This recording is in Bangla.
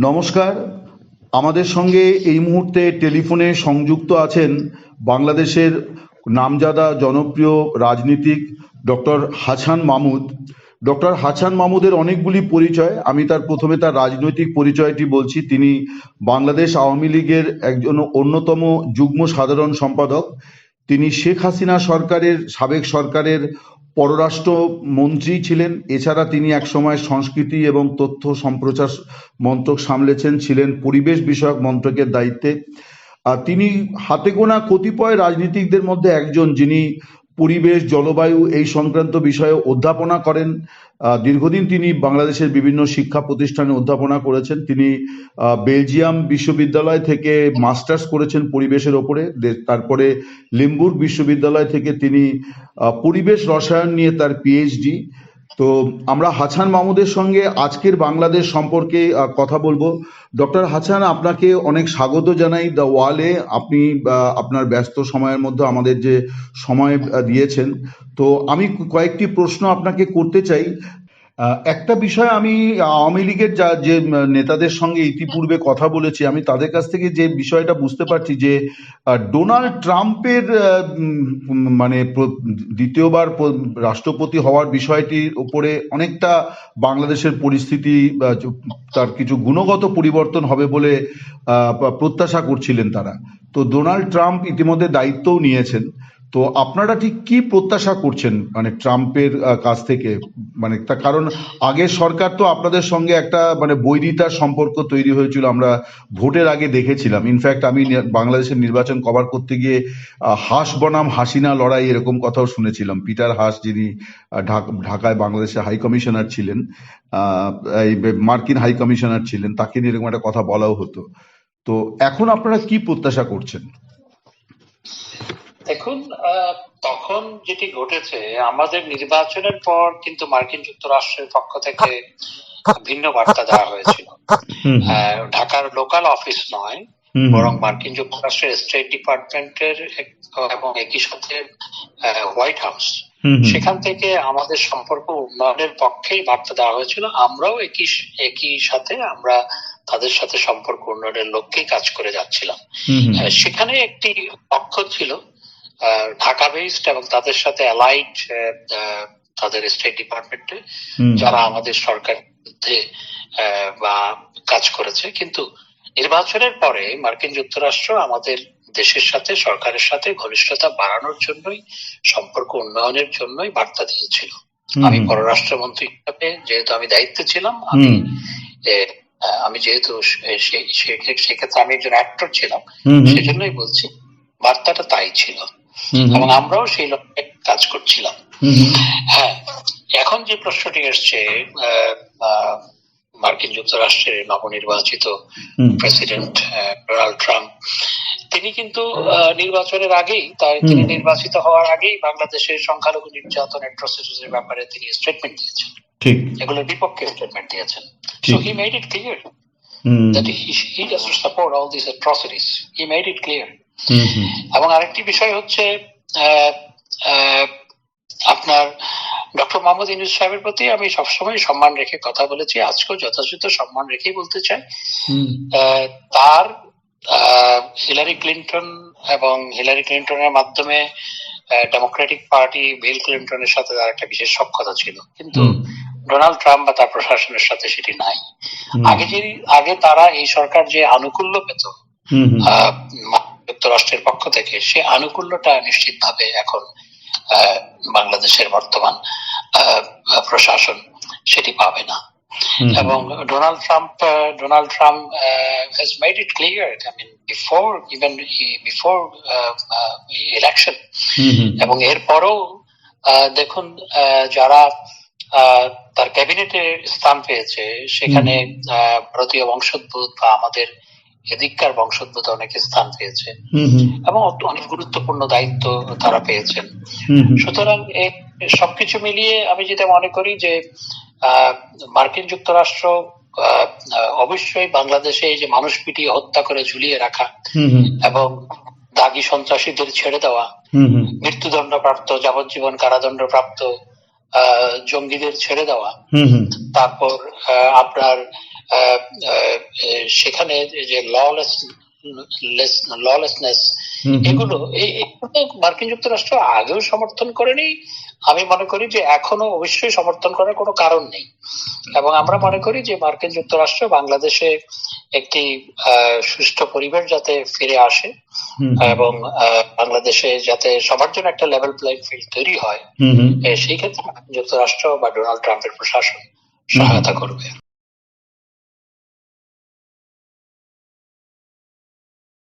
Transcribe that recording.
নমস্কার। আমাদের সঙ্গে এই মুহূর্তে টেলিফোনে সংযুক্ত আছেন বাংলাদেশের নামজাদা জনপ্রিয় রাজনীতিক ডক্টর হাছান মাহমুদ। ডক্টর হাছান মাহমুদের অনেকগুলি পরিচয়, আমি প্রথমে তার রাজনৈতিক পরিচয়টি বলছি। তিনি বাংলাদেশ আওয়ামী লীগের একজন অন্যতম যুগ্ম সাধারণ সম্পাদক। তিনি শেখ হাসিনা সাবেক সরকারের পররাষ্ট্র মন্ত্রী ছিলেন। এছাড়া তিনি একসময় সংস্কৃতি এবং তথ্য সম্প্রচার মন্ত্রক ছিলেন পরিবেশ বিষয়ক মন্ত্রকের দায়িত্বে। তিনি হাতে গোনা কতিপয় রাজনীতিকদের মধ্যে একজন, যিনি পরিবেশ, জলবায়ু এই সংক্রান্ত বিষয়ে অধ্যাপনা করেন। দীর্ঘদিন তিনি বাংলাদেশের বিভিন্ন শিক্ষা প্রতিষ্ঠানে অধ্যাপনা করেছেন। তিনি বেলজিয়াম বিশ্ববিদ্যালয় থেকে মাস্টার্স করেছেন পরিবেশের ওপরে। তারপরে লিম্বুর্গ বিশ্ববিদ্যালয় থেকে তিনি পরিবেশ রসায়ন নিয়ে তার পিএইচডি। তো আমরা হাছান মাহমুদের সঙ্গে আজকের বাংলাদেশ সম্পর্কে কথা বলবো। ডক্টর হাছান, আপনাকে অনেক স্বাগত জানাই দ্য ওয়ালে। আপনি আপনার ব্যস্ত সময়ের মধ্যে আমাদের যে সময় দিয়েছেন, তো আমি কয়েকটি প্রশ্ন আপনাকে করতে চাই। একটা বিষয়, আমি আওয়ামী লীগের যে নেতাদের সঙ্গে ইতিপূর্বে কথা বলেছি, আমি তাদের কাছ থেকে যে বিষয়টা বুঝতে পারছি যে ডোনাল্ড ট্রাম্পের মানে দ্বিতীয়বার রাষ্ট্রপতি হওয়ার বিষয়টির উপরে অনেকটা বাংলাদেশের পরিস্থিতি, তার কিছু গুণগত পরিবর্তন হবে বলে প্রত্যাশা করছিলেন তারা। তো ডোনাল্ড ট্রাম্প ইতিমধ্যে দায়িত্বও নিয়েছেন। তো আপনারা ঠিক কি প্রত্যাশা করছেন মানে ট্রাম্পের কাছ থেকে? মানে তার কারণ আগের সরকার তো আপনাদের সঙ্গে একটা মানে বৈরিতার সম্পর্ক তৈরি হয়েছিল, আমরা ভোটের আগে দেখেছিলাম। ইনফ্যাক্ট আমি বাংলাদেশের নির্বাচন কভার করতে গিয়ে হাস বনাম হাসিনা লড়াই এরকম কথাও শুনেছিলাম। পিটার হাস, যিনি ঢাকায় বাংলাদেশের হাই কমিশনার ছিলেন, এই মার্কিন হাই কমিশনার ছিলেন, তাকে নিয়ে এরকম একটা কথা বলাও হতো। তো এখন আপনারা কি প্রত্যাশা করছেন? দেখুন, তখন যেটি ঘটেছে, আমাদের নির্বাচনের পর কিন্তু মার্কিন যুক্তরাষ্ট্রের পক্ষ থেকে ভিন্ন বার্তা দেওয়া হয়েছিল। ঢাকার লোকাল অফিস নয়, বরং মার্কিন যুক্তরাষ্ট্রের স্টেট ডিপার্টমেন্টের এবং একই সাথে হোয়াইট হাউস, সেখান থেকে আমাদের সম্পর্ক উন্নয়নের পক্ষেই বার্তা দেওয়া হয়েছিল। আমরাও একই সাথে আমরা তাদের সাথে সম্পর্ক উন্নয়নের লক্ষ্যেই কাজ করে যাচ্ছিলাম। সেখানে একটি পক্ষ ছিল ঢাকা বেসড এবং তাদের সাথে অ্যালাইড, তাদের স্টেট ডিপার্টমেন্টে, যারা আমাদের সরকারের বিরুদ্ধে বা কাজ করেছে। কিন্তু নির্বাচনের পরে মার্কিন যুক্তরাষ্ট্র আমাদের দেশের সাথে, সরকারের সাথে ঘনিষ্ঠতা বাড়ানোর জন্যই, সম্পর্ক উন্নয়নের জন্যই বার্তা দিয়েছিল। আমি পররাষ্ট্রমন্ত্রী হিসাবে যেহেতু আমি দায়িত্বে ছিলাম, আমি যেহেতু সেক্ষেত্রে আমি একজন অ্যাক্টর ছিলাম, সেজন্যই বলছি বার্তাটা তাই ছিল এবং আমরাও সেই লক্ষ্যে কাজ করছিলাম। হ্যাঁ, এখন যে প্রশ্নটি এসছে, মার্কিন যুক্তরাষ্ট্রের নবনির্বাচিত প্রেসিডেন্ট ডোনাল্ড ট্রাম্প, তিনি কিন্তু নির্বাচনের আগেই, তিনি নির্বাচিত হওয়ার আগেই বাংলাদেশের সংখ্যালঘু নির্যাতন, অ্যাট্রসিটিসের ব্যাপারে তিনি স্টেটমেন্ট দিয়েছেন, এগুলোর বিপক্ষে স্টেটমেন্ট দিয়েছেন। So he made it clear that he doesn't support all these atrocities. He made it clear. এবং আরেকটি বিষয় হচ্ছে, আপনার ডক্টর মোহাম্মদ ইউনূস সাহেবের প্রতি আমি সবসময় সম্মান রেখে কথা বলেছি, আজকেও যথাযথ সম্মান রেখেই বলতে চাই। তার হিলারি ক্লিন্টন এবং হিলারি ক্লিন্টনের মাধ্যমে ডেমোক্রেটিক পার্টি বিল ক্লিন্টনের সাথে তার একটা বিশেষ সখ্যতা ছিল, কিন্তু ডোনাল্ড ট্রাম্প বা তার প্রশাসনের সাথে সেটি নাই। আগে তারা এই সরকার যে আনুকূল্য পেত যুক্তরাষ্ট্রের পক্ষ থেকে, সে আনুকূল্যটা নিশ্চিতভাবে এখন বাংলাদেশের বর্তমান প্রশাসন সেটি পাবে না। এবং Donald Trump has made it clear, I mean, before election, এবং এরপরও দেখুন, যারা তার ক্যাবিনেটে স্থান পেয়েছে, সেখানে ভারতীয় বংশোদ্ভূত বা আমাদের এদিককার বংশোদ্ভূত অনেকে স্থান পেয়েছে এবং অনেক গুরুত্বপূর্ণ দায়িত্ব তারা পেয়েছেন। সুতরাং সবকিছু মিলিয়ে আমি যেটা মনে করি যে মার্কিন যুক্তরাষ্ট্র অবশ্যই বাংলাদেশে এই যে মানুষ পিটিয়ে হত্যা করে ঝুলিয়ে রাখা এবং দাগী সন্ত্রাসীদের ছেড়ে দেওয়া, মৃত্যুদণ্ডপ্রাপ্ত, যাবজ্জীবন কারাদণ্ডপ্রাপ্ত জঙ্গিদের ছেড়ে দেওয়া, তারপর আপনার সেখানে যে ললেসনেস এগুলো মার্কিন যুক্তরাষ্ট্র আগেও সমর্থন করেনি। আমি মনে করি যে এখনো অবশ্যই সমর্থন করার কোনো কারণ নেই, এবং আমরা মনে করি যে মার্কিন যুক্তরাষ্ট্র বাংলাদেশে একটি সুষ্ঠু পরিবেশ যাতে ফিরে আসে এবং বাংলাদেশে যাতে সবার জন্য একটা লেভেল প্লেইং ফিল্ড তৈরি হয়, সেই ক্ষেত্রে মার্কিন যুক্তরাষ্ট্র বা ডোনাল্ড ট্রাম্পের প্রশাসন সহায়তা করবে।